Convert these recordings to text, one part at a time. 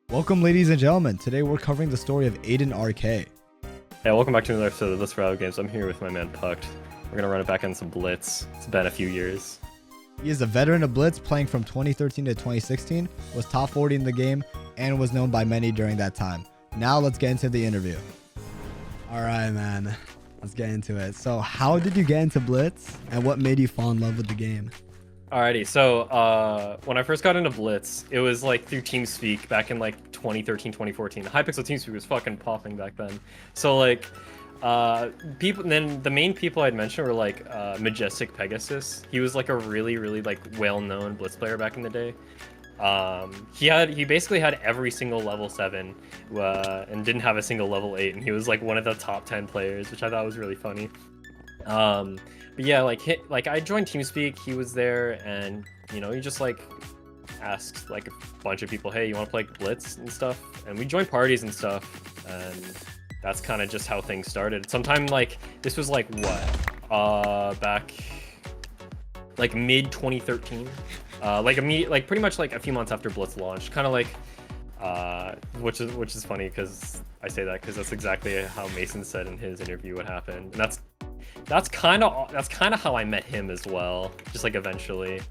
Welcome, ladies and gentlemen. Today we're covering the story of AidenRK. Hey, welcome back to another episode of Blitz for Games. I'm here with my man Puct. We're gonna run it back on some Blitz. It's been a few years. He is a veteran of Blitz, playing from 2013 to 2016, was top 40 in the game, and was known by many during that time. Now let's get into the interview. All right, man. Let's get into it. So how did you get into Blitz, and what made you fall in love with the game? Alrighty, so when I first got into Blitz, it was like through TeamSpeak back in like 2013, 2014. Hypixel TeamSpeak was fucking popping back then. So like, then the main people I'd mentioned were like Majestic Pegasus. He was like a really like well-known Blitz player back in the day. He basically had every single level 7 and didn't have a single level 8, and he was like one of the top 10 players, which I thought was really funny. But yeah, like I joined TeamSpeak, he was there, and you know, he just like asked like a bunch of people, hey, you want to play Blitz and stuff? And we joined parties and stuff, and that's kind of just how things started. Sometime like this was like what, back like mid 2013, like pretty much like a few months after Blitz launched, kind of like which is funny because I say that because that's exactly how Mason said in his interview what happened, and that's kind of how I met him as well, just like eventually.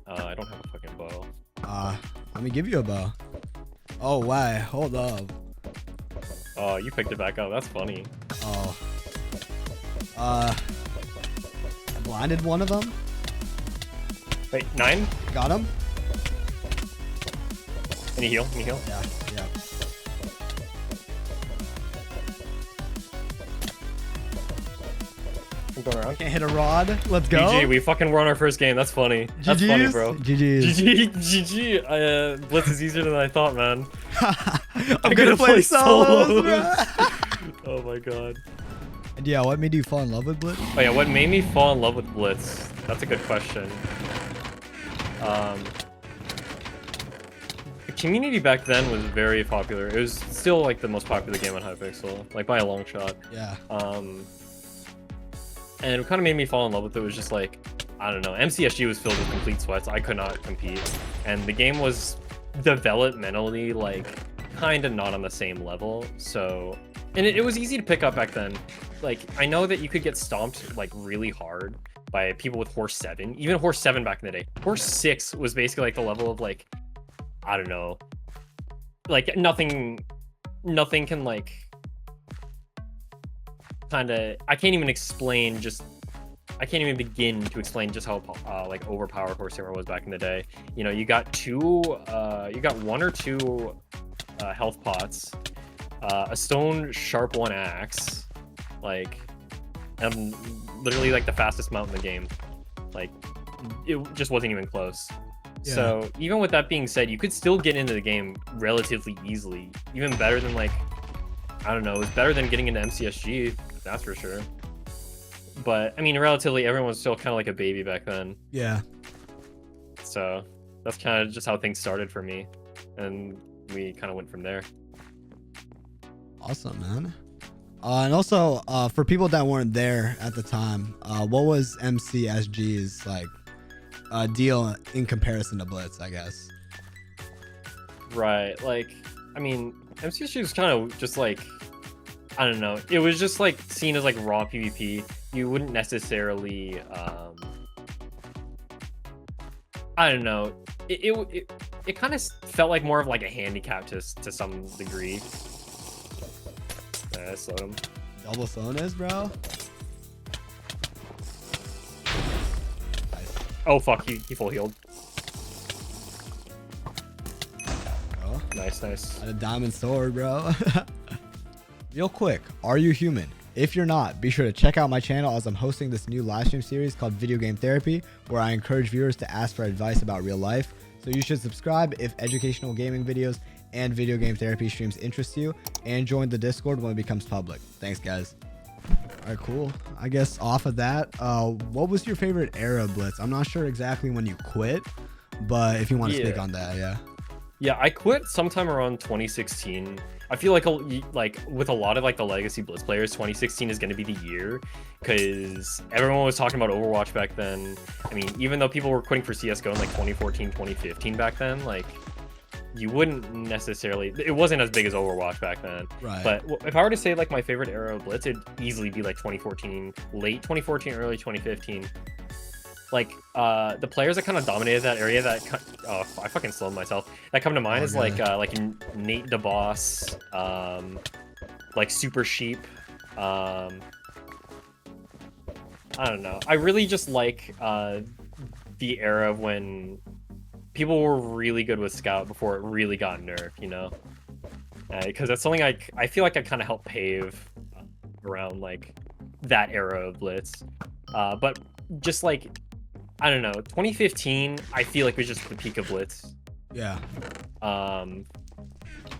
I don't have a fucking bow. Let me give you a bow. Oh, why? Hold up. Oh, you picked it back up. That's funny. Oh. I blinded one of them. Wait, 9? Got him. Can you heal? Can you heal? Yeah. I'm going around. Can't hit a rod. Let's go. GG, we fucking won our first game. That's funny. That's funny, bro. GG's. GG. Blitz is easier than I thought, man. I'm gonna play solos, bro. Oh my god. And yeah, what made you fall in love with Blitz? Oh yeah, what made me fall in love with Blitz? That's a good question. The community back then was very popular. It was still like the most popular game on Hypixel, like by a long shot. Yeah. And what kind of made me fall in love with it was just like, I don't know, MCSG was filled with complete sweats. I could not compete, and the game was developmentally like kind of not on the same level. So, and it was easy to pick up back then. Like, I know that you could get stomped like really hard by people with Horse 7, even Horse 7 back in the day. Horse 6 was basically like the level of like, I don't know, like nothing can like kind of, I can't even begin to explain just how like overpowered Horsehammer was back in the day. You know, you got one or two health pots, a stone sharp 1 axe, like, and literally like the fastest mount in the game. Like, it just wasn't even close. Yeah. So even with that being said, you could still get into the game relatively easily, even better than like, I don't know, it was better than getting into MCSG, that's for sure. But I mean, relatively, everyone was still kind of like a baby back then. Yeah. So that's kind of just how things started for me, and we kind of went from there. Awesome, man. And also, for people that weren't there at the time, what was MCSG's like deal in comparison to Blitz, I guess? Right. Like, I mean, MCSG was kind of just like, I don't know. It was just like seen as like raw PvP. You wouldn't necessarily, I don't know. It kind of felt like more of like a handicap to some degree. I slowed him. Double slowness, bro. Nice. Oh fuck, he full healed. Oh. Nice. Got a diamond sword, bro. Real quick, are you human? If you're not, be sure to check out my channel, as I'm hosting this new live stream series called Video Game Therapy, where I encourage viewers to ask for advice about real life. So you should subscribe if educational gaming videos and video game therapy streams interest you, and join the Discord when it becomes public. Thanks, guys. All right, cool. I guess off of that, what was your favorite era of Blitz? I'm not sure exactly when you quit, but if you want to speak on that, yeah. Yeah, I quit sometime around 2016. I feel like with a lot of like the legacy Blitz players, 2016 is going to be the year, because everyone was talking about Overwatch back then. I mean, even though people were quitting for CS:GO in like 2014, 2015 back then, like you wouldn't necessarily. It wasn't as big as Overwatch back then. Right. But if I were to say like my favorite era of Blitz, it'd easily be like 2014, late 2014, early 2015. Like the players that kind of dominated that area that I fucking slowed myself. That come to mind is like Nate DeBoss, like Super Sheep. I don't know. I really just like the era of when people were really good with Scout before it really got nerfed, you know? Because that's something I feel like I kind of helped pave around like that era of Blitz. But just like, I don't know, 2015, I feel like was just the peak of Blitz. Yeah.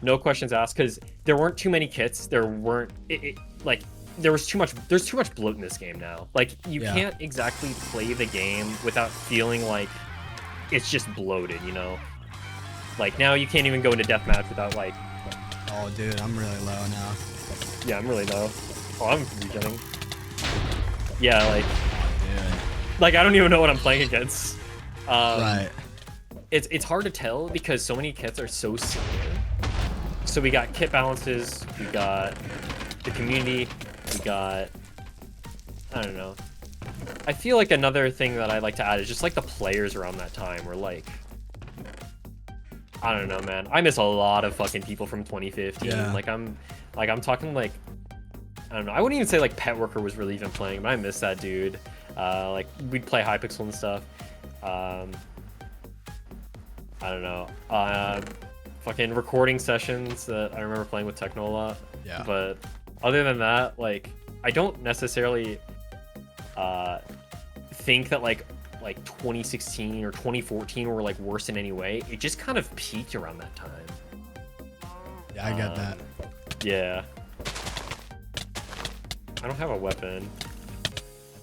No questions asked, because there weren't too many kits. There weren't like there's too much bloat in this game now. Like you can't exactly play the game without feeling like it's just bloated, you know? Like now you can't even go into deathmatch without like. Oh dude, I'm really low now. Yeah, I'm really low. Oh, I'm regenning. Yeah, like. Dude. Like I don't even know what I'm playing against. Right. It's hard to tell because so many kits are so similar. So we got kit balances, we got the community, we got, I don't know. I feel like another thing that I like to add is just like the players around that time were like, I don't know, man. I miss a lot of fucking people from 2015. Yeah. I'm talking like, I don't know. I wouldn't even say like Pet Worker was really even playing, but I miss that dude. Like we'd play Hypixel and stuff. I don't know. Fucking recording sessions that I remember playing with Techno a lot. Yeah. But other than that, like I don't necessarily think that like 2016 or 2014 were like worse in any way. It just kind of peaked around that time. Yeah, I get that. Yeah. I don't have a weapon. I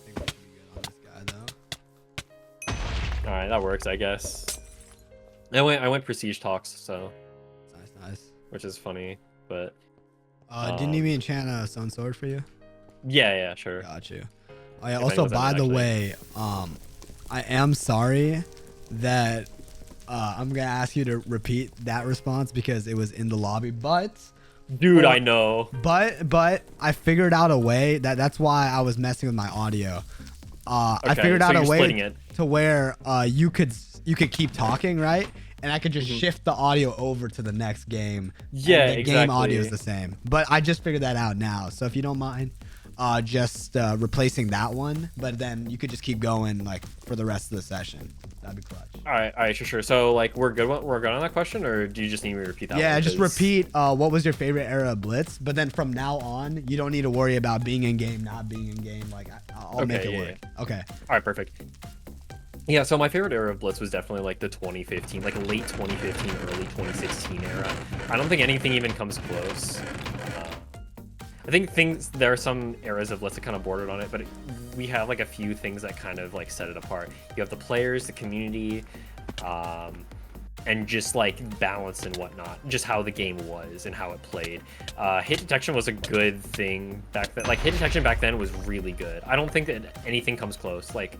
think we should be good on this guy though. All right, that works, I guess. I went Prestige Talks, so Nice. which is funny, but didn't you mean enchant a stone sword for you? yeah, sure. Got you. Oh, yeah, If also, anyone's by the actually- way, I am sorry that I'm gonna ask you to repeat that response because it was in the lobby, but Dude, I know. But I figured out a way that's why I was messing with my audio. I Okay, figured so out a you're splitting way it. to where you could keep talking, right? And I could just shift the audio over to the next game. Yeah, and the game exactly. audio is the same. But I just figured that out now. So if you don't mind, just replacing that one, but then you could just keep going like for the rest of the session. That'd be clutch. All right, sure. So like we're good on that question, or do you just need me to repeat that? Yeah, one? just 'Cause- repeat what was your favorite era of Blitz, but then from now on, you don't need to worry about being in game, not being in game. Like I'll make it work. Okay. All right, perfect. Yeah, so my favorite era of Blitz was definitely like the 2015, like late 2015, early 2016 era. I don't think anything even comes close. I think there are some eras of Blitz that kind of bordered on it, but we have like a few things that kind of like set it apart. You have the players, the community, and just like balance and whatnot, just how the game was and how it played. Hit detection was a good thing back then. Like hit detection back then was really good. I don't think that anything comes close. Like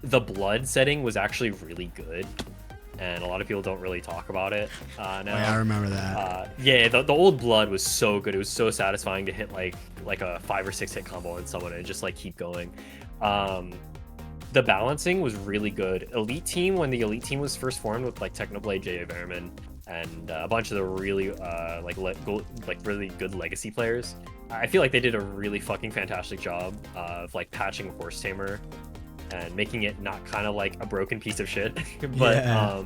the blood setting was actually really good, and a lot of people don't really talk about it now. Oh, yeah, I remember that. Yeah, the old blood was so good. It was so satisfying to hit like a 5 or 6 hit combo on someone and just like keep going. The balancing was really good. Elite Team, when the Elite Team was first formed with like Technoblade, J.A. Behrman, and a bunch of the really really good legacy players, I feel like they did a really fucking fantastic job of like patching Horse Tamer and making it not kind of like a broken piece of shit, but Yeah.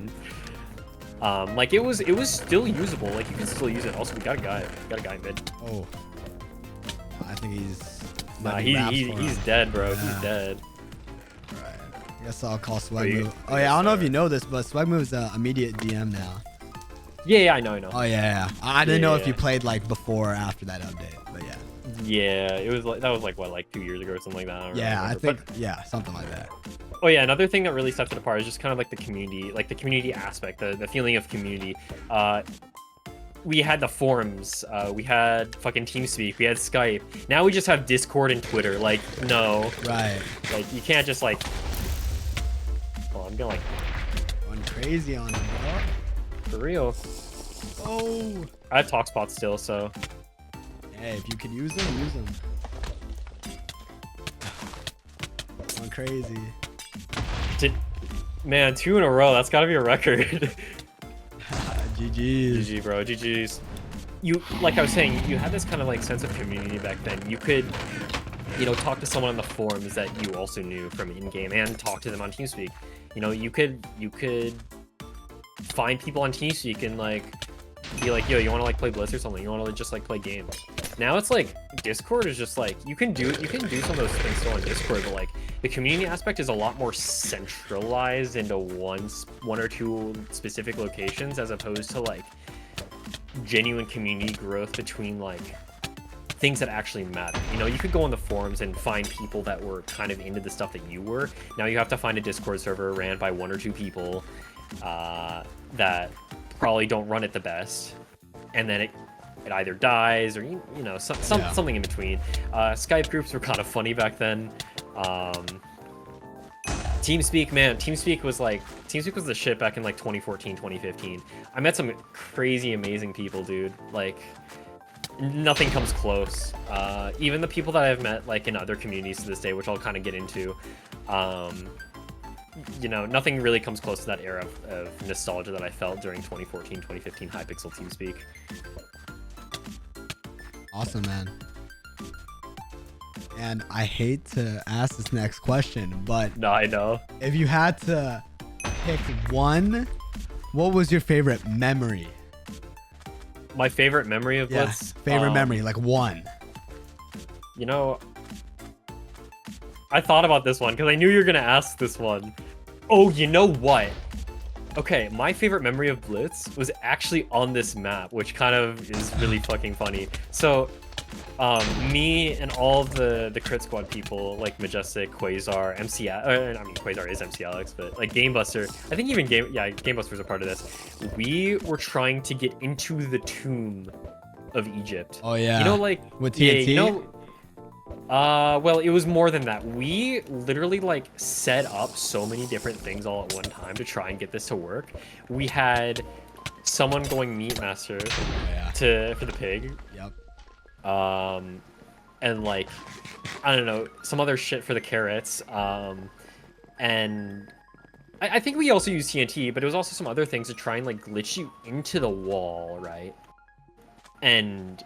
like it was still usable. Like you can still use it. Also, we got a guy in mid. Oh. I think he's. Nah, might be wraps for he's him. dead, bro. Yeah. He's dead. Right. I guess I'll call Swag you- Move. Oh yeah, I don't know if you know this, but Swag Move's immediate DM now. Yeah, I know. Oh yeah. I didn't know if Yeah. you played like before or after that update, but yeah. Yeah, it was like that was like what, like 2 years ago or something like that. don't Yeah, I remember. think But, something like that. oh yeah, another thing that really sets it apart is just kind of like the community aspect, the feeling of community. We had the forums, we had fucking TeamSpeak, we had Skype. Now we just have Discord and Twitter. Like, no, Right. like you can't just like. Oh, I'm gonna like. Oh Going crazy on him, bro. For real. Oh. I have talk spots still, so. Hey, if you can use them, use them. Going crazy. Man, 2 in a row. That's got to be a record. GG's. GG, bro. GG's. You, like I was saying, you had this kind of like sense of community back then. You could, you know, talk to someone on the forums that you also knew from in-game and talk to them on TeamSpeak. You know, you could find people on TeamSpeak and like be like, yo, you want to like play Blitz or something? You want to just like play games? Now it's like Discord is just like you can do some of those things still on Discord, but like the community aspect is a lot more centralized into one or two specific locations as opposed to like genuine community growth between like things that actually matter. You know, you could go on the forums and find people that were kind of into the stuff that you were. Now you have to find a Discord server ran by 1 or 2 people that probably don't run it the best, and then it either dies or you know something in between. Skype groups were kind of funny back then. TeamSpeak, man, TeamSpeak was the shit back in like 2014, 2015. I met some crazy amazing people, dude. Like nothing comes close. Even the people that I've met like in other communities to this day, which I'll kind of get into, you know, nothing really comes close to that era of nostalgia that I felt during 2014, 2015 Hypixel TeamSpeak. Awesome, man. And I hate to ask this next question, but No, I know. if you had to pick one, what was your favorite memory? My favorite memory of Blitz? Favorite memory, like one. You know, I thought about this one because I knew you were going to ask this one. Oh, you know what? Okay, my favorite memory of Blitz was actually on this map, which kind of is really fucking funny. So, me and all of the Crit Squad people, like Majestic, Quasar, I mean, Quasar is MCSG, but like Gamebuster, I think even Gamebuster's a part of this. We were trying to get into the tomb of Egypt. Oh yeah. You know, like with TNT? Yeah, you know, well, it was more than that. We literally like set up so many different things all at one time to try and get this to work. We had someone going Meat Master for the pig. Yep. And like, I don't know, some other shit for the carrots. And I think we also used TNT, but it was also some other things to try and like glitch you into the wall, right? And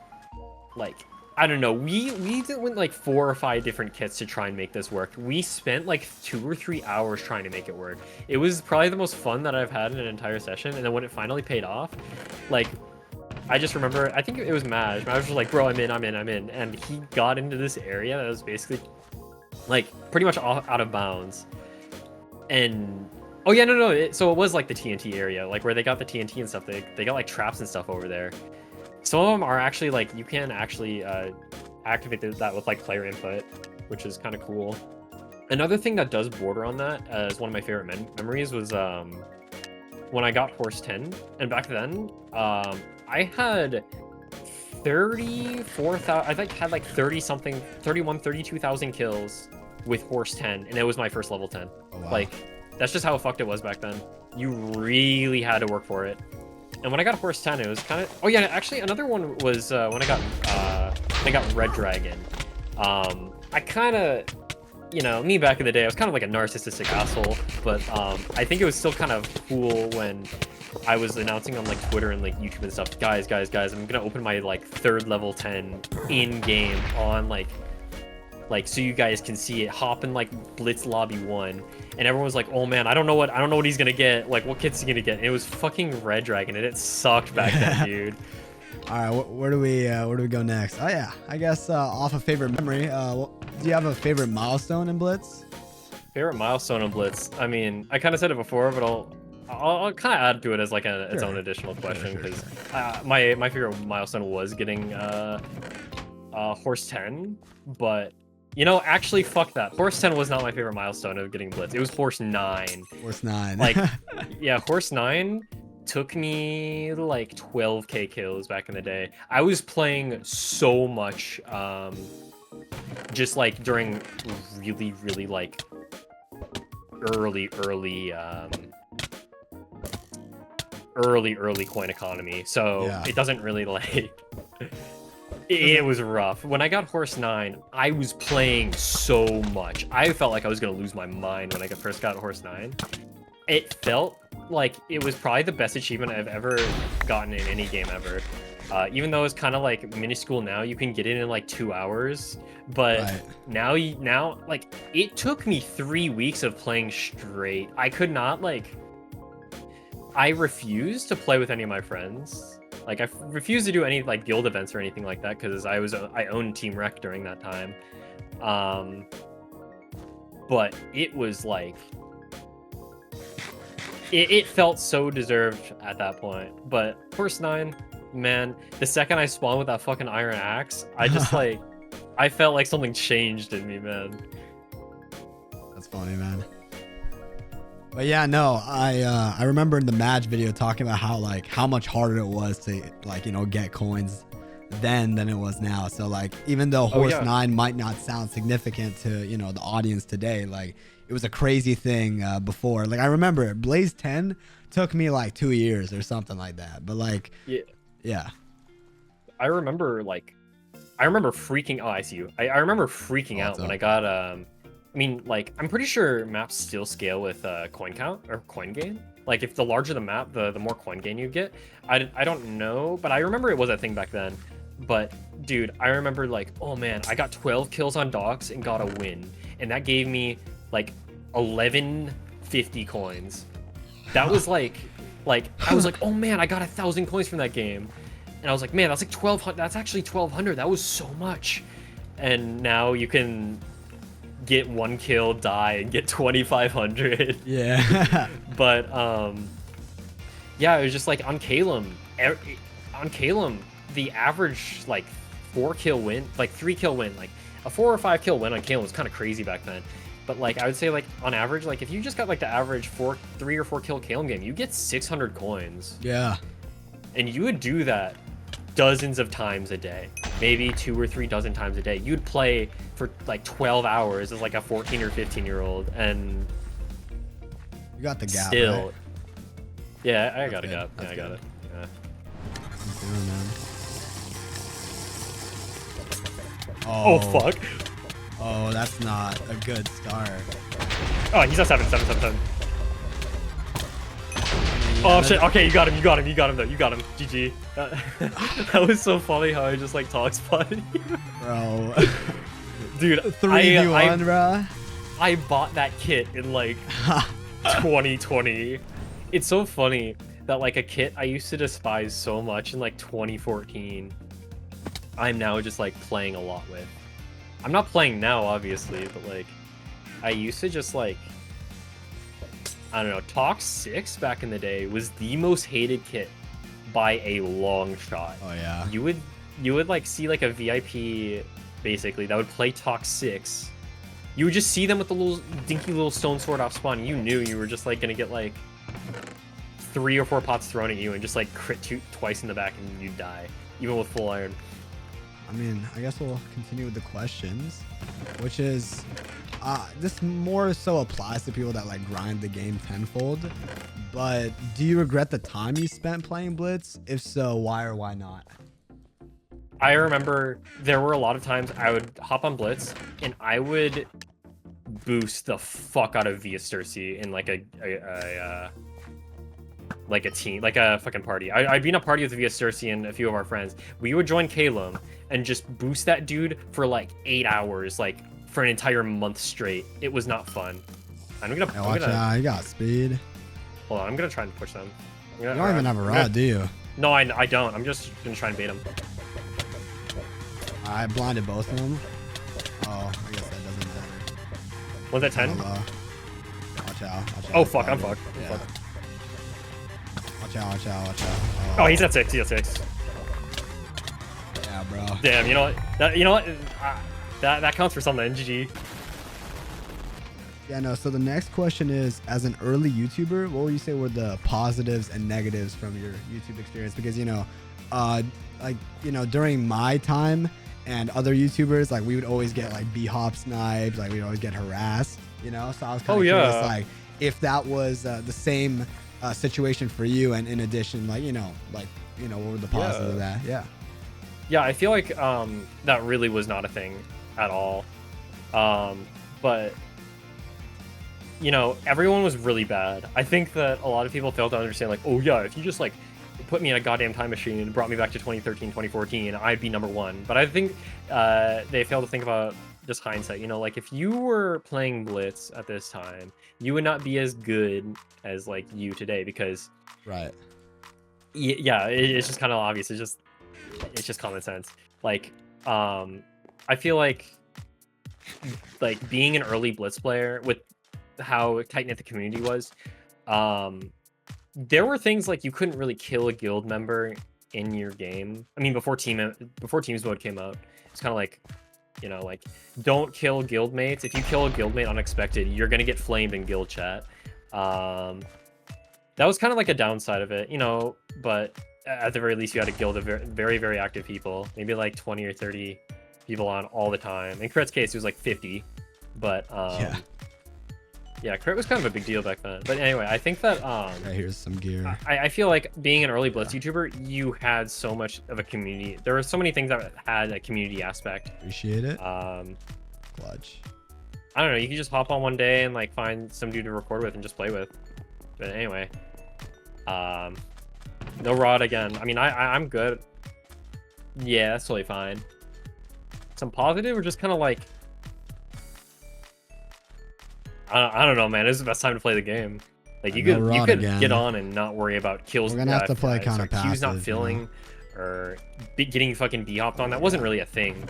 like, I don't know, we went like 4 or 5 different kits to try and make this work. We spent like 2 or 3 hours trying to make it work. It was probably the most fun that I've had in an entire session. And then when it finally paid off, like, I just remember, I think it was Maj. Maj was like, bro, I'm in. And he got into this area that was basically like pretty much out of bounds. And, oh yeah, no. So it was like the TNT area, like where they got the TNT and stuff. They got like traps and stuff over there. Some of them are actually like, you can actually activate that with like player input, which is kind of cool. Another thing that does border on that as one of my favorite memories was when I got Horse 10. And back then, I had 34,000, I think had like 32,000 kills with Horse 10, and it was my first level 10. Oh, wow. Like, that's just how fucked it was back then. You really had to work for it. And when I got Horse 10, it was kind of... Oh yeah, actually another one was when I got Red Dragon. I kind of... You know, me back in the day, I was kind of like a narcissistic asshole, but I think it was still kind of cool when I was announcing on like Twitter and like YouTube and stuff, guys, I'm gonna open my like 3rd level 10 in game on like so you guys can see it. Hop in like Blitz lobby 1, and everyone was like, oh man, I don't know what he's gonna get. Like, what kit's he gonna get? And it was fucking Red Dragon, and it sucked back then, dude. All right, where do we go next? Oh yeah, I guess off of favorite memory. Do you have a favorite milestone in Blitz? Favorite milestone in Blitz? I mean, I kind of said it before, but I'll kind of add to it as like its own additional question, because my favorite milestone was getting Horse 10, but you know, actually, fuck that. Horse 10 was not my favorite milestone of getting Blitz. It was Horse 9. Horse 9. Like, yeah, Horse 9 took me like 12k kills back in the day. I was playing so much, just like during really like early early coin economy, so Yeah. it doesn't really like. It was rough. When I got Horse 9, I was playing so much. I felt like I was gonna lose my mind when I first got Horse 9. It felt like it was probably the best achievement I've ever gotten in any game ever. Even though it's kind of like minuscule now, you can get it in like 2 hours. But Right. now, like, it took me 3 weeks of playing straight. I could not, like, I refused to play with any of my friends. Like, I refused to do any like guild events or anything like that because I owned Team Rec during that time. But it was like, it felt so deserved at that point. But Horse 9, man, the second I spawned with that fucking iron axe, I just like, I felt like something changed in me, man. That's funny, man. But yeah, no, I remember in the match video talking about how much harder it was to like, you know, get coins then than it was now. So like, even though Horse 9 might not sound significant to, you know, the audience today, like it was a crazy thing before. Like I remember Blaze 10 took me like 2 years or something like that. But like, yeah. I remember freaking. Oh, I see you. I remember freaking out when I got I mean, like, I'm pretty sure maps still scale with coin count or coin gain. Like, if the larger the map, the more coin gain you get. I don't know, but I remember it was a thing back then. But, dude, I remember, like, oh, man, I got 12 kills on docks and got a win. And that gave me, like, 1150 coins. That was, like, I was like, oh, man, I got 1,000 coins from that game. And I was like, man, that's like 1,200. That's actually 1,200. That was so much. And now you can get 1 kill, die, and get 2,500. Yeah. But yeah, it was just like on Calum, the average like 4 kill win, like 3 kill win, like a 4 or 5 kill win on Calum was kind of crazy back then. But like I would say like on average, like if you just got like the average 3 or 4 kill Calum game, you get 600 coins. Yeah. And you would do that dozens of times a day, maybe 2 or 3 dozen times a day. You'd play for like 12 hours as like a 14 or 15-year-old, and you got the gap. Still, right? Yeah, I got a gap. Yeah, I got it. Yeah. Oh fuck! Oh, that's not a good start. Oh, he's at 7. Oh shit, okay, you got him though, you got him, GG. That was so funny how I just like talk spotted you. Bro. Dude, 3v1, bro. I bought that kit in like 2020. It's so funny that like a kit I used to despise so much in like 2014, I'm now just like playing a lot with. I'm not playing now, obviously, but like I used to just like, I don't know, Tox 6 back in the day was the most hated kit by a long shot. Oh yeah. You would like see like a VIP basically that would play Tox 6. You would just see them with the little dinky little stone sword off spawn. You knew you were just like gonna get like 3 or 4 pots thrown at you and just like crit twice in the back and you'd die, even with full iron. I mean, I guess we'll continue with the questions, which is this more so applies to people that like grind the game tenfold, but do you regret the time you spent playing Blitz? If so, why or why not? I remember there were a lot of times I would hop on Blitz and I would boost the fuck out of Via Cersei in like a team, like a fucking party. I'd be in a party with Via Cersei and a few of our friends. We would join Calum and just boost that dude for like 8 hours, like for an entire month straight. It was not fun. I'm gonna watch out, you got speed. Hold on, I'm gonna try and push them. You don't even have a rod, do you? No, I don't. I'm just gonna try and bait them. I blinded both of them. Oh, I guess that doesn't matter. One's at 10. Watch out. Oh fuck, I'm fucked. Yeah. Watch out. Oh, he's at 6. Yeah, bro. Damn, you know what? That counts for something. GG. Yeah, no. So the next question is, as an early YouTuber, what would you say were the positives and negatives from your YouTube experience? Because during my time and other YouTubers, like we would always get like B-hop snipes, like we'd always get harassed, So I was kind of curious, like if that was the same situation for you? And in addition, like, what were the positives of that? Yeah. Yeah, I feel like that really was not a thing at all. But everyone was really bad. I think that a lot of people failed to understand, like, oh yeah, if you just like put me in a goddamn time machine and brought me back to 2013, 2014, I'd be #1. But I think they failed to think about just hindsight. Like if you were playing Blitz at this time, you would not be as good as like you today, because right. Yeah, it's just kind of obvious. It's just common sense. Like I feel like being an early Blitz player, with how tight knit the community was, there were things like you couldn't really kill a guild member in your game. I mean, before teams mode came out, it's kind of like, like, don't kill guildmates. If you kill a guildmate unexpected, you're gonna get flamed in guild chat. That was kind of like a downside of it, but at the very least, you had a guild of very, very active people, maybe like 20 or 30 people on all the time. In Crit's case, it was like 50, but yeah, Crit was kind of a big deal back then. But anyway, I think that here's some gear. I feel like being an early Blitz YouTuber, you had so much of a community. There were so many things that had a community aspect. Appreciate it. Clutch. I don't know. You could just hop on one day and like find some dude to record with and just play with. But anyway, no rod again. I mean, I'm good. Yeah, that's totally fine. Some positive, or just kind of like, I don't know, man. This is the best time to play the game. Like you could get on and not worry about kills. We're gonna have to play kind of passive. Q's not filling, or getting fucking D-hopped on. That wasn't really a thing.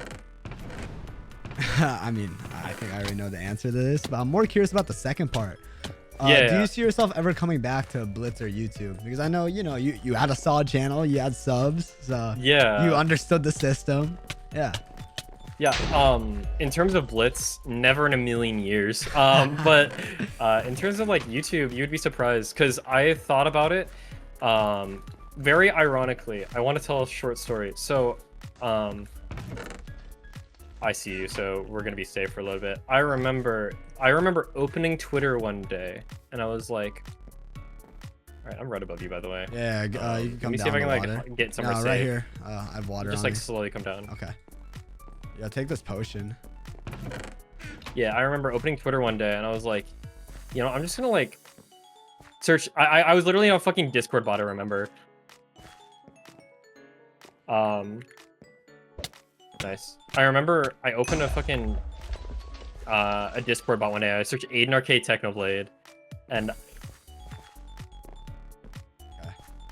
I mean, I think I already know the answer to this, but I'm more curious about the second part. Yeah. Do you see yourself ever coming back to Blitz or YouTube? Because I know, you had a solid channel, you had subs, so yeah, you understood the system. Yeah. Yeah, in terms of Blitz, never in a million years. But in terms of like YouTube, you'd be surprised, because I thought about it. Very ironically, I want to tell a short story. So, I see you, so we're gonna be safe for a little bit. I remember opening Twitter one day, and I was like, all right, I'm right above you, by the way. Yeah, you can come down. Let me see if I can like get somewhere safe. Right here. I have water. Just like slowly come down. Okay. Yeah, take this potion. Yeah, I remember opening Twitter one day, and I was like, I'm just gonna like search. I was literally on a fucking Discord bot, I remember. Nice. I remember I opened a fucking a Discord bot one day. I searched AidenRK Technoblade, and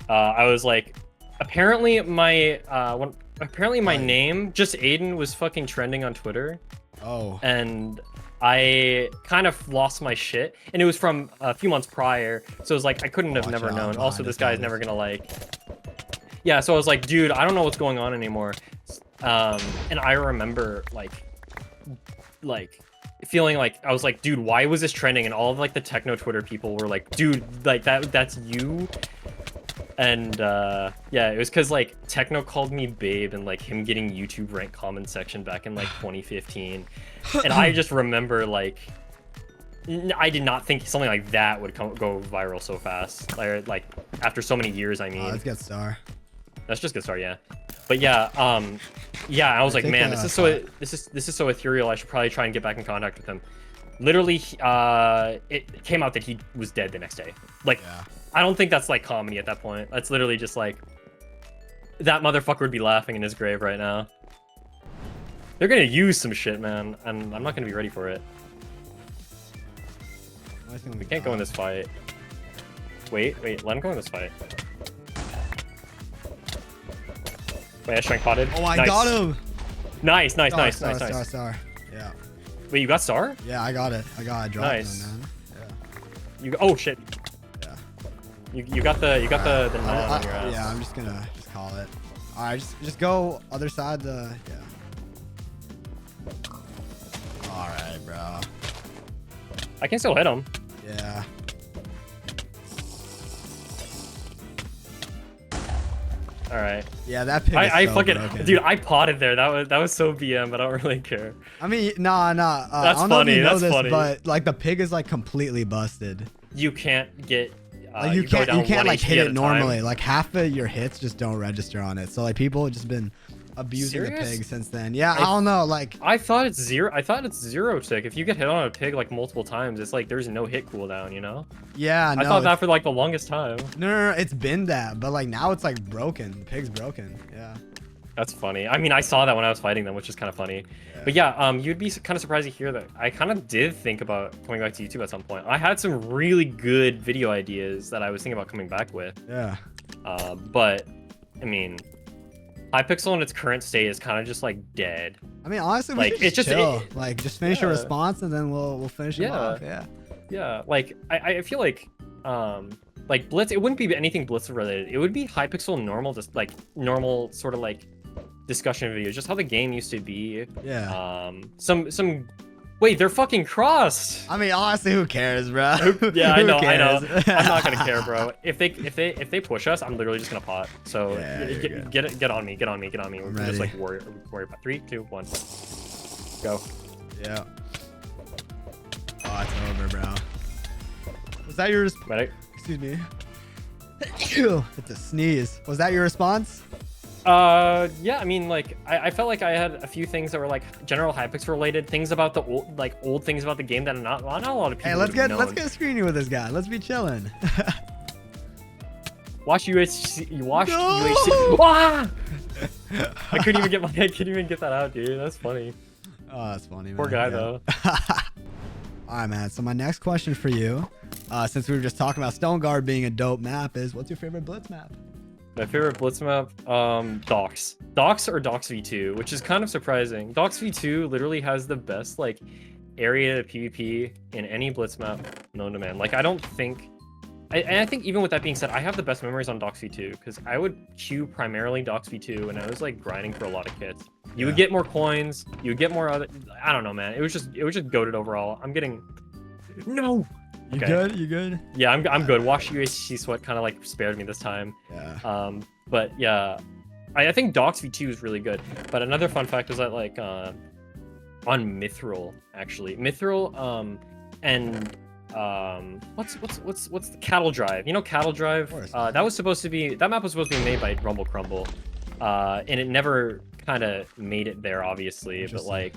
I was like, apparently my name, just Aiden, was fucking trending on Twitter. Oh. And I kind of lost my shit, and it was from a few months prior, so it was like I couldn't have never known. Also, this guy's never gonna like. Yeah, so I was like, dude, I don't know what's going on anymore. And I remember like feeling like, I was like, dude, why was this trending? And all of like the techno Twitter people were like, dude, like that's you. And yeah, it was because like Techno called me babe, and like him getting YouTube rank comment section back in like 2015. And I just remember like, I did not think something like that would go viral so fast. Like after so many years, I mean. Let's get star. Let's just get started, yeah. But yeah, yeah, I was like, man, this is so ethereal. I should probably try and get back in contact with him. Literally, it came out that he was dead the next day. Like, yeah. I don't think that's like comedy at that point. That's literally just like, that motherfucker would be laughing in his grave right now. They're gonna use some shit, man, and I'm not gonna be ready for it. We can't go in this fight. Wait, let him go in this fight. Wait, I strength potted. Oh, I got him! Nice. Star. Yeah. Wait, you got star? Yeah, I got it. I dropped nice. him, man. Yeah. Oh shit. Yeah. You got the nod on your ass. Yeah, I'm just gonna call it. All right, just go other side. Yeah. All right, bro. I can still hit him. Yeah. All right. Yeah, that pick I so fucking broken. Dude, I potted there. That was so BM, but I don't really care. I mean, nah. That's I don't know funny. if you know That's this, funny. But like the pig is like completely busted. You can't get Like you go can't down one like HP hit at it a normally. time. Like half of your hits just don't register on it. So like people have just been abusing the Serious? pig since then. Yeah, I don't know. Like I thought it's zero tick. If you get hit on a pig like multiple times, it's like there's no hit cooldown, you know? yeah, no, I thought that for like the longest time. no, it's been that, but like now it's like broken. The pig's broken. Yeah. That's funny. I mean, I saw that when I was fighting them, which is kind of funny. Yeah. But yeah, you'd be kind of surprised to hear that I kind of did think about coming back to YouTube at some point. I had some really good video ideas that I was thinking about coming back with. Yeah. But I mean, Hypixel in its current state is kind of just like dead. I mean, honestly, we Like, should it's just just- chill. Like just finish a Yeah. response and then we'll finish it Yeah. off. Yeah. Yeah, like I feel like Blitz, it wouldn't be anything Blitz related. It would be Hypixel normal, just like normal sort of like discussion videos, just how the game used to be. Yeah. Some wait, they're fucking crossed. I mean, honestly, who cares, bro? Yeah, I Who know. cares? I'm not gonna care, bro. If they push us, I'm literally just gonna pot. So Yeah, you're good. get on me. We're I'm just like ready. warrior about 3, 2, 1, go. Yeah. Oh, it's over, bro. Was that your? Ready? Excuse me. It's a sneeze. Was that your response? Yeah, I mean, like, I felt like I had a few things that were like general Hypixel related things about the old things about the game that not a lot of people. Hey, let's would've get known. a screening with this guy. Let's be chilling. Watch UHC. You watched No! UHC. Ah! I couldn't even get that out, dude. That's funny. Oh, that's funny, man. Poor guy Yeah. though. All right, man. So my next question for you, since we were just talking about Stone Guard being a dope map, is what's your favorite Blitz map? My favorite Blitz map, Docs. Docs or Docs V2, which is kind of surprising. Docs V2 literally has the best like area PvP in any Blitz map known to man. Like I don't think, and I think even with that being said, I have the best memories on Docs V2 because I would queue primarily Docs V2 and I was like grinding for a lot of kits. You would get more coins, you would get more other. I don't know, man. It was just goated overall. I'm getting no. You Okay. good? You good? Yeah, I'm good. Watch UHC sweat kind of like spared me this time. Yeah. But yeah, I think Docs V2 is really good. But another fun fact is that like on Mithril actually, Mithril and what's the Cattle Drive? You know Cattle Drive? That map was supposed to be made by Rumble Crumble, and it never kind of made it there obviously. But like,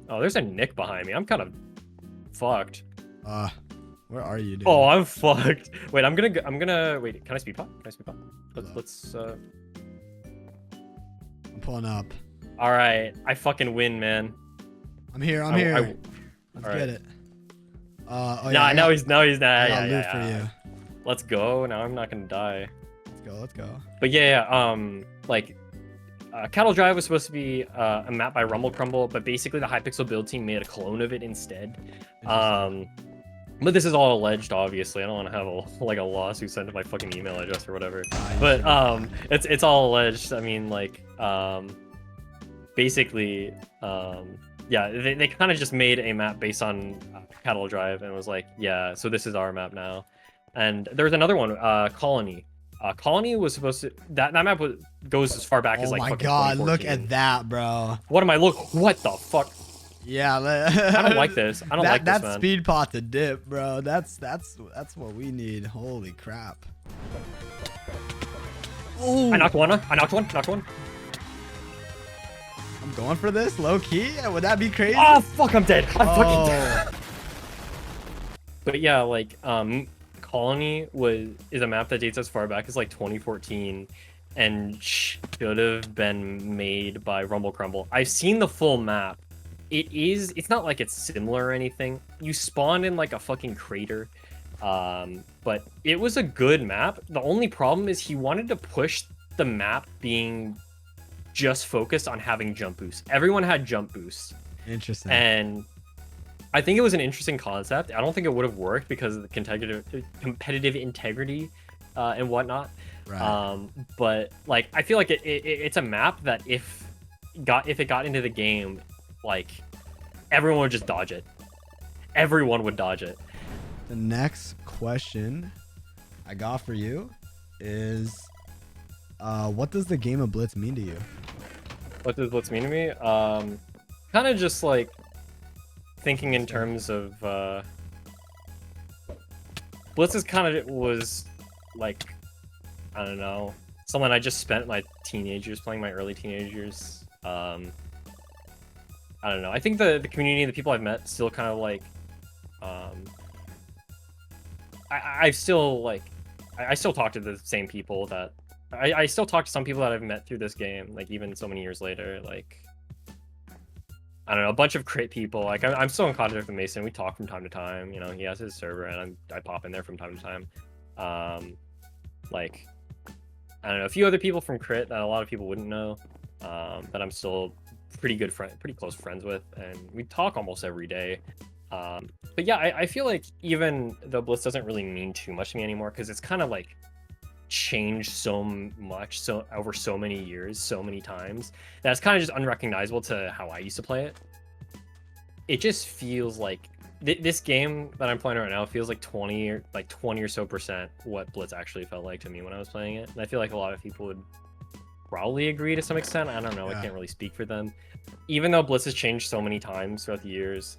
oh, there's a Nick behind me. I'm kind of fucked. Where are you, dude? Oh, I'm fucked. Wait, I'm gonna wait. Can I speed pop? Let's I'm pulling up. All right, I fucking win, man. I'm here. I'm here. Let's all get right. it. Oh, Nah, yeah, now he's I got yeah, loot for you. Let's go. Now I'm not gonna die. Let's go. But yeah, like Cattle Drive was supposed to be a map by Rumble Crumble, but basically the Hypixel build team made a clone of it instead. But this is all alleged, obviously. I don't want to have a lawsuit sent to my fucking email address or whatever. But it's all alleged. I mean, like basically, yeah, they kind of just made a map based on Cattle Drive and was like, yeah, so this is our map now. And there was another one, Colony. Colony was supposed to that map goes as far back as like. Oh my fucking god! Look 2014. at that, bro. What am I What the fuck? Yeah, I don't like this. I don't like this, That's man. speed pot to dip, bro. That's what we need. Holy crap. Oh, I knocked one. Knocked one. I'm going for this low key. Would that be crazy? Oh fuck! I'm dead. I'm fucking dead. Oh. But yeah, like Colony is a map that dates as far back as like 2014 and should have been made by Rumble Crumble. I've seen the full map. It's not like it's similar or anything. You spawn in like a fucking crater. But it was a good map. The only problem is he wanted to push the map being just focused on having jump boosts. Everyone had jump boosts. Interesting. And I think it was an interesting concept. I don't think it would have worked because of the competitive integrity and whatnot. Right. But like I feel like it's a map that if it got into the game, like everyone would just dodge it. Everyone would dodge it. The next question I got for you is, what does the game of Blitz mean to you? What does Blitz mean to me? Kind of just like thinking in terms of Blitz is kind of was like, I don't know, someone I just spent my teenagers playing, my early teenagers. I don't know. I think the community, the people I've met, still kind of like, I still like, I still talk to the same people that I still talk to some people that I've met through this game, like even so many years later. Like, I don't know, a bunch of crit people. Like I'm still in contact with Mason. We talk from time to time. You know, he has his server, and I pop in there from time to time. Like, I don't know, a few other people from crit that a lot of people wouldn't know, that I'm still pretty close friends with, and we talk almost every day. But yeah, I feel like even though Blitz doesn't really mean too much to me anymore, because it's kind of like changed so much over so many years, so many times, that it's kind of just unrecognizable to how I used to play it. It just feels like this game that I'm playing right now feels like 20 or so percent what Blitz actually felt like to me when I was playing it. And I feel like a lot of people would probably agree to some extent. I don't know, I can't really speak for them. Even though Blitz has changed so many times throughout the years,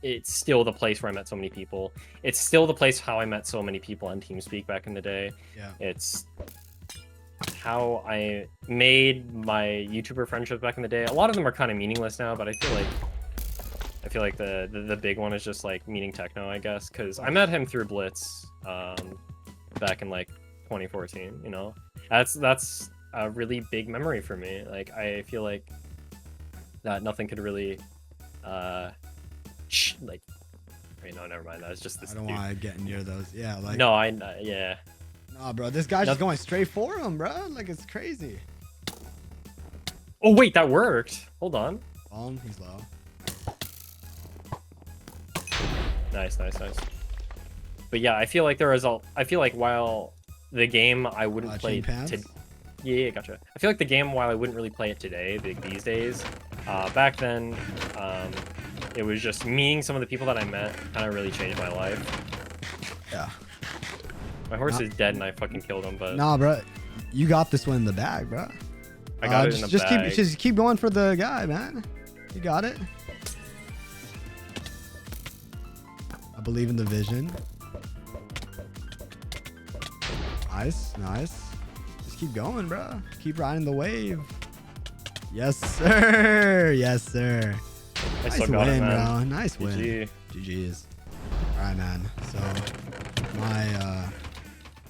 it's still the place where I met so many people. It's still the place how I met so many people on TeamSpeak back in the day. Yeah. It's how I made my YouTuber friendships back in the day. A lot of them are kind of meaningless now, but I feel like the big one is just like meeting Techno, I guess, because I met him through Blitz back in like 2014. You know, that's a really big memory for me. Like I feel like that nothing could really like, wait, no, never mind. That was just this. I don't want to get near those. Yeah, like. No, yeah. Nah, bro, this guy's just going straight for him, bro. Like it's crazy. Oh wait, that worked. Hold on. He's low. Nice. But yeah, I feel like I feel like while the game I wouldn't play yeah, gotcha. I feel like the game, while I wouldn't really play it today, these days, back then, it was just meeting some of the people that I met kind of really changed my life. Yeah. My horse is dead and I fucking killed him, but... Nah, bro. You got this one in the bag, bro. I got it in the bag. Just keep going for the guy, man. You got it. I believe in the vision. Nice. Just keep going, bro. Keep riding the wave. Yes, sir. Yes, sir. Nice win, bro. Nice win. GG's. All right, man. So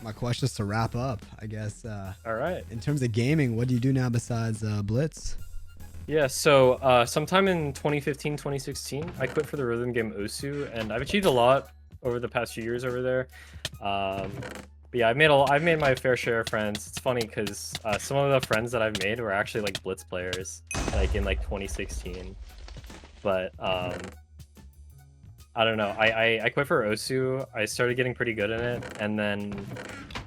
my questions to wrap up, I guess. All right. In terms of gaming, what do you do now besides Blitz? Yeah, so sometime in 2015, 2016, I quit for the rhythm game Osu, and I've achieved a lot over the past few years over there. But yeah, I've made my fair share of friends. It's funny because some of the friends that I've made were actually like Blitz players, like in like 2016. But I don't know. I quit for Osu. I started getting pretty good in it, and then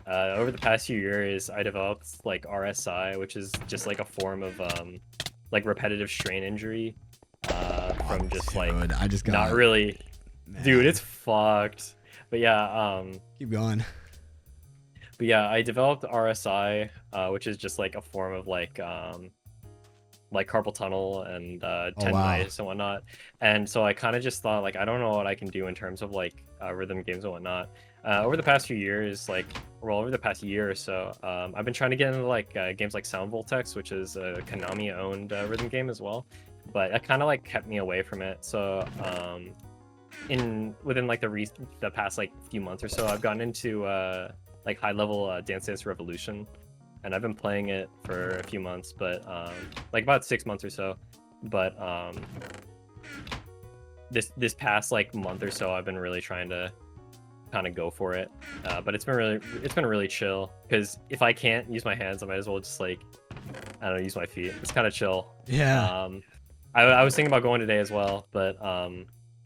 over the past few years, I developed like RSI, which is just like a form of like repetitive strain injury from just like I just got not really, man. Dude, it's fucked. But yeah, keep going. But yeah, I developed RSI, which is just like a form of like carpal tunnel and tendonitis and whatnot. And so I kind of just thought, like, I don't know what I can do in terms of like rhythm games and whatnot. Over the past few years, over the past year or so, I've been trying to get into like games like Sound Voltex, which is a Konami-owned rhythm game as well. But that kind of like kept me away from it. So within like the past like few months or so, I've gotten into like high-level Dance Dance Revolution, and I've been playing it for a few months, but like about 6 months or so. But this past like month or so, I've been really trying to kind of go for it. But it's been really chill, because if I can't use my hands, I might as well just like, I don't know, use my feet. It's kind of chill. Yeah. I was thinking about going today as well, but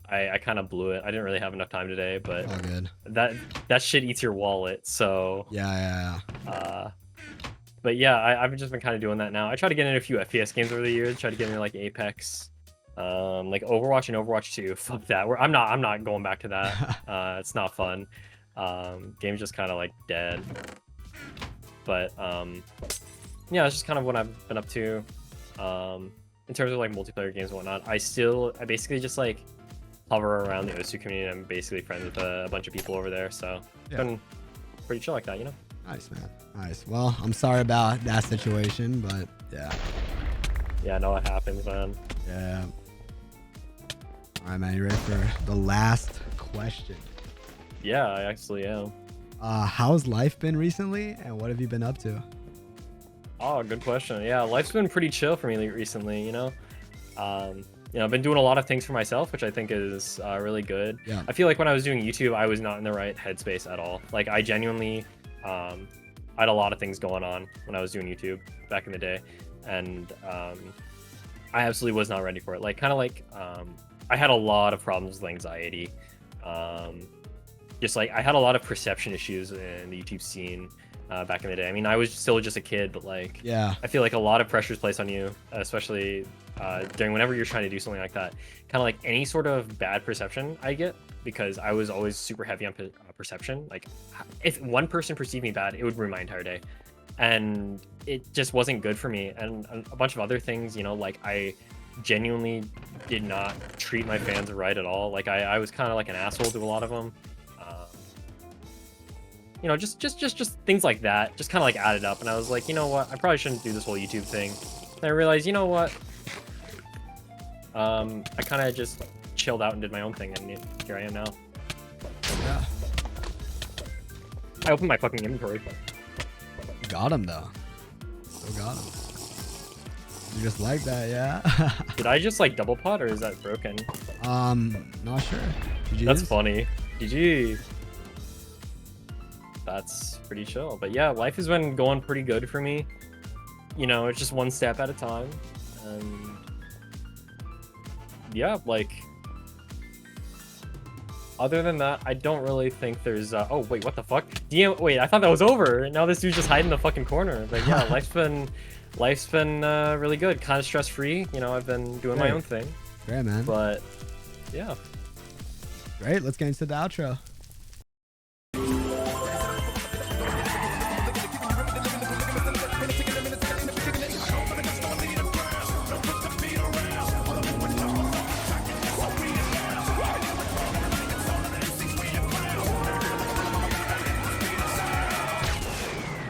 I kind of blew it. I didn't really have enough time today, but all good. That shit eats your wallet. So yeah. But yeah, I've just been kind of doing that now. I try to get in a few FPS games over the years. Try to get into like Apex, like Overwatch and Overwatch 2. Fuck that. I'm not going back to that. It's not fun. Game's just kind of like dead. But yeah, that's just kind of what I've been up to. In terms of like multiplayer games and whatnot, I basically just like hover around the OSU community. I'm basically friends with a bunch of people over there, so it's been pretty chill like that, you know. Nice, man. Nice. Well, I'm sorry about that situation, but yeah. Yeah, I know what happens, man. Yeah. All right, man. You ready for the last question? Yeah, I actually am. How's life been recently, and what have you been up to? Oh, good question. Yeah, life's been pretty chill for me recently, you know. I've been doing a lot of things for myself, which I think is really good. Yeah. I feel like when I was doing YouTube, I was not in the right headspace at all. Like, I genuinely, I had a lot of things going on when I was doing YouTube back in the day, and I absolutely was not ready for it. Like, kind of like, I had a lot of problems with anxiety. Just like, I had a lot of perception issues in the YouTube scene back in the day. I mean, I was still just a kid, but like, Yeah. I feel like a lot of pressure is placed on you, especially during whenever you're trying to do something like that. Kind of like any sort of bad perception I get, because I was always super heavy on perception. Like, if one person perceived me bad, it would ruin my entire day, and it just wasn't good for me. And a bunch of other things, you know, like I genuinely did not treat my fans right at all. Like I was kind of like an asshole to a lot of them. You know, just things like that, just kind of like added up, and I was like, you know what, I probably shouldn't do this whole YouTube thing. And I realized, you know what, I kind of just chilled out and did my own thing, and here I am now. Yeah. I opened my fucking inventory. You got him though. Still got him. You just like that, yeah. Did I just like double pot, or is that broken? Not sure. That's funny. GG. That's pretty chill. But yeah, life has been going pretty good for me. You know, it's just one step at a time. And yeah, like, other than that, I don't really think there's oh wait, what the fuck? Wait, I thought that was over. Now this dude's just hiding in the fucking corner. But yeah, life's been really good. Kind of stress free. You know, I've been doing my own thing. Great, man. But yeah. Great. Let's get into the outro.